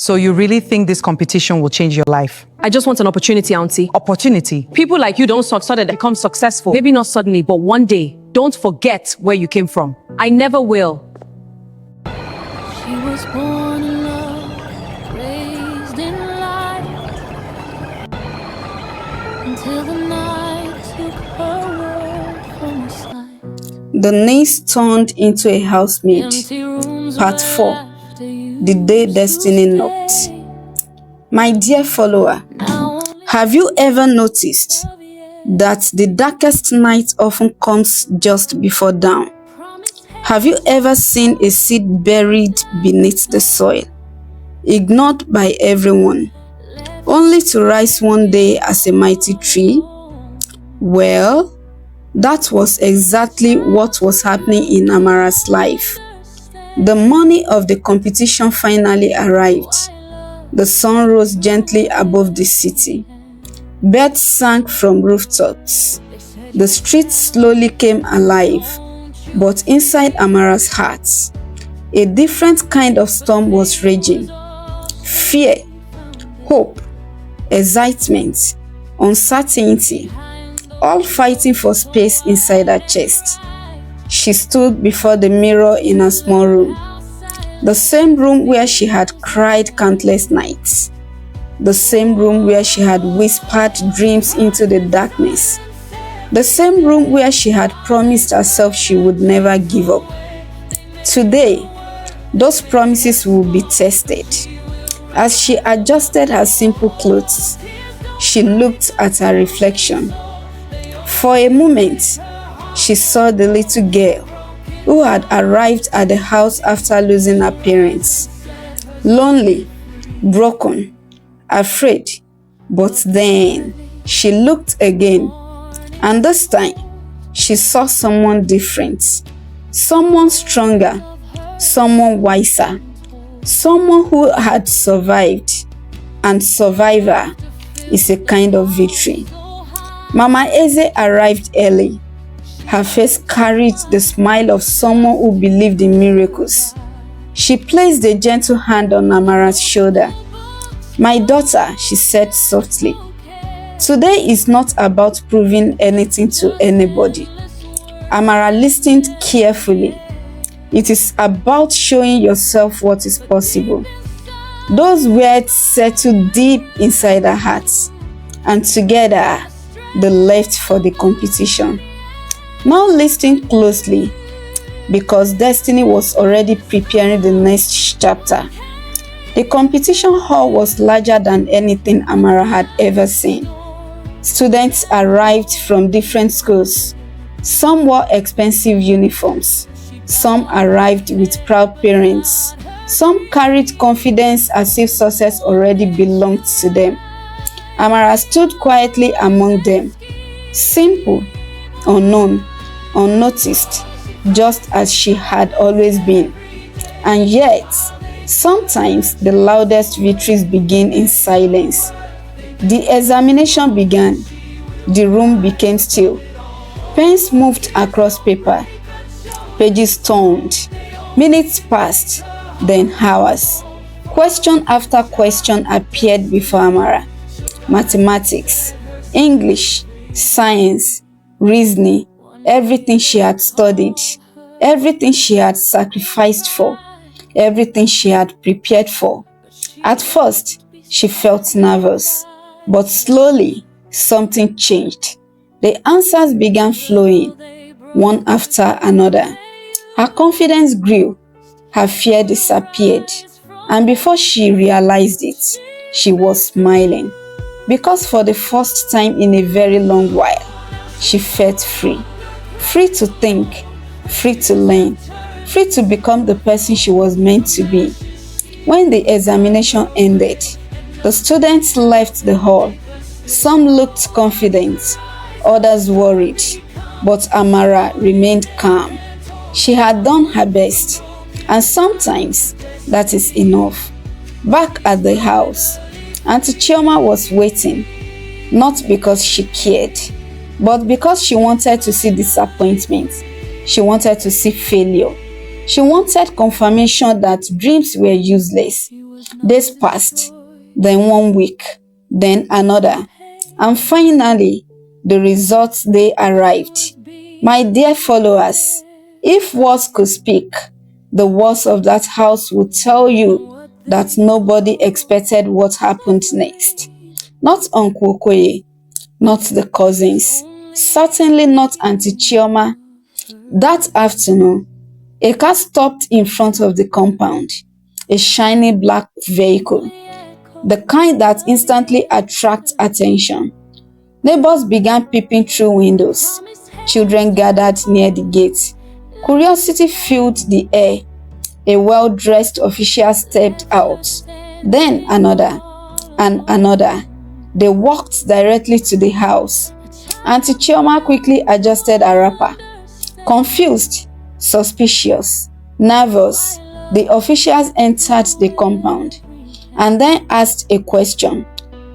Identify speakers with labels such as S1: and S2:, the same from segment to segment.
S1: So you really think this competition will change your life?
S2: I just want an opportunity, Auntie.
S1: Opportunity?
S2: People like you don't suddenly become successful. Maybe not suddenly, but one day. Don't forget where you came from. I never will.
S3: She was born in love, raised in life, until the night took her world from her sight.
S4: The niece turned into a housemaid. Part 4. The day destiny knocked. My dear follower, have you ever noticed that the darkest night often comes just before dawn? Have you ever seen a seed buried beneath the soil, ignored by everyone, only to rise one day as a mighty tree? Well, that was exactly what was happening in Amara's life. The morning of the competition finally arrived. The sun rose gently above the city. Birds sang from rooftops. The streets slowly came alive. But inside Amara's heart, a different kind of storm was raging. Fear, hope, excitement, uncertainty, all fighting for space inside her chest. She stood before the mirror in her small room, the same room where she had cried countless nights, the same room where she had whispered dreams into the darkness, the same room where she had promised herself she would never give up. Today, those promises will be tested. As she adjusted her simple clothes, she looked at her reflection. For a moment, she saw the little girl who had arrived at the house after losing her parents. Lonely, broken, afraid. But then she looked again, and this time she saw someone different, someone stronger, someone wiser, someone who had survived. And survivor is a kind of victory. Mama Eze arrived early. Her face carried the smile of someone who believed in miracles. She placed a gentle hand on Amara's shoulder. "My daughter," she said softly, "today is not about proving anything to anybody." Amara listened carefully. It is about showing yourself what is possible. Those words settled deep inside her heart, and together they left for the competition. Now listen closely, because destiny was already preparing the next chapter. The competition hall was larger than anything Amara had ever seen. Students arrived from different schools. Some wore expensive uniforms. Some arrived with proud parents. Some carried confidence as if success already belonged to them. Amara stood quietly among them, simple, unknown, unnoticed, just as she had always been. And yet, sometimes the loudest victories begin in silence. The examination began. The room became still. Pens moved across paper. Pages turned. Minutes passed, then hours. Question after question appeared before Amara. Mathematics, English, science, reasoning, everything she had studied, everything she had sacrificed for, everything she had prepared for. At first, she felt nervous, but slowly something changed. The answers began flowing, one after another. Her confidence grew, her fear disappeared, and before she realized it, she was smiling. Because for the first time in a very long while, she felt free. Free to think, free to learn, free to become the person she was meant to be. When the examination ended, the students left the hall. Some looked confident, others worried, but Amara remained calm. She had done her best, and sometimes that is enough. Back at the house, Auntie Chioma was waiting, not because she cared, but because she wanted to see disappointment. She wanted to see failure. She wanted confirmation that dreams were useless. Days passed, then 1 week, then another, and finally, the results day arrived. My dear followers, if words could speak, the walls of that house would tell you that nobody expected what happened next. Not Uncle Okoye, not the cousins, certainly not Auntie Chioma. That afternoon, a car stopped in front of the compound, a shiny black vehicle, the kind that instantly attracts attention. Neighbors began peeping through windows. Children gathered near the gate. Curiosity filled the air. A well-dressed official stepped out. Then another and another. They walked directly to the house. Auntie Chioma quickly adjusted her wrapper. Confused, suspicious, nervous, the officials entered the compound and then asked a question.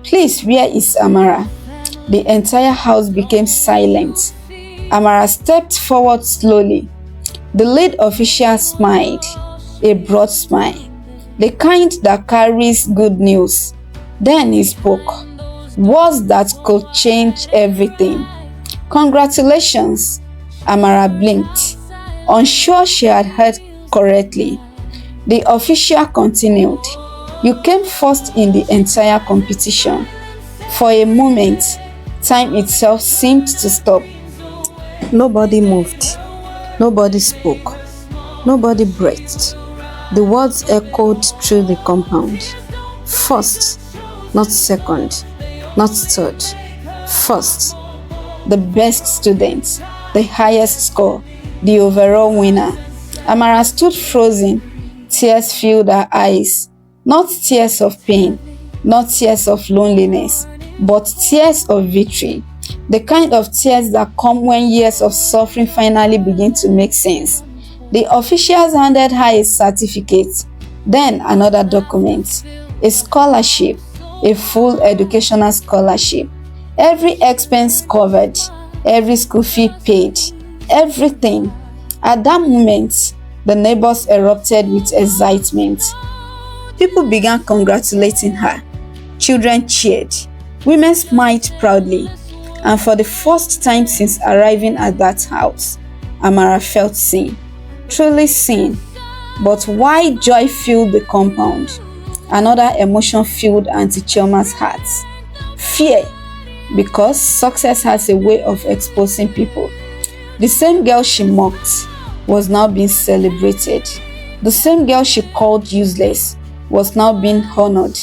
S4: Please, where is Amara? The entire house became silent. Amara stepped forward slowly. The lead official smiled, a broad smile, the kind that carries good news. Then he spoke, words that could change everything. Congratulations, Amara blinked, unsure she had heard correctly. The official continued, you came first in the entire competition. For a moment, time itself seemed to stop. Nobody moved. Nobody spoke. Nobody breathed. The words echoed through the compound. First, not second, not third. First, the best student, the highest score, the overall winner. Amara stood frozen. Tears filled her eyes. Not tears of pain, not tears of loneliness, but tears of victory. The kind of tears that come when years of suffering finally begin to make sense. The officials handed her a certificate, then another document, a scholarship, a full educational scholarship. Every expense covered, every school fee paid, everything. At that moment, the neighbors erupted with excitement. People began congratulating her. Children cheered. Women smiled proudly. And for the first time since arriving at that house, Amara felt seen, truly seen. But why joy filled the compound? Another emotion filled Auntie Chioma's heart. Fear, because success has a way of exposing people. The same girl she mocked was now being celebrated. The same girl she called useless was now being honored.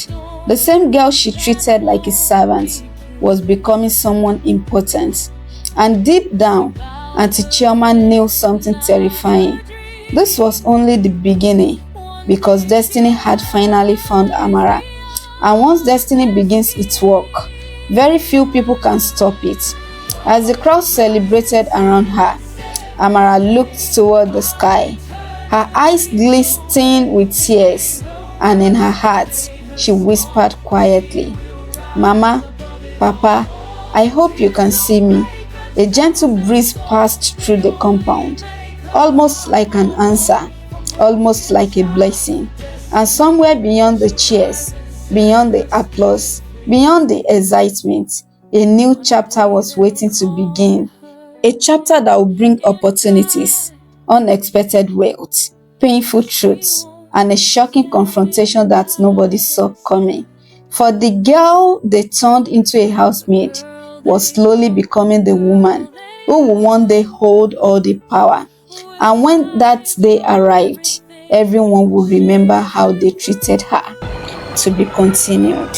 S4: The same girl she treated like a servant was becoming someone important. And deep down, Auntie Chioma knew something terrifying. This was only the beginning, because destiny had finally found Amara. And once destiny begins its work, very few people can stop it. As the crowd celebrated around her, Amara looked toward the sky. Her eyes glistened with tears, and in her heart, she whispered quietly, Mama, Papa, I hope you can see me. A gentle breeze passed through the compound, almost like an answer, almost like a blessing. And somewhere beyond the cheers, beyond the applause, beyond the excitement, a new chapter was waiting to begin. A chapter that will bring opportunities, unexpected wealth, painful truths, and a shocking confrontation that nobody saw coming. For the girl they turned into a housemaid was slowly becoming the woman who would one day hold all the power. And when that day arrived, everyone would remember how they treated her. To be continued.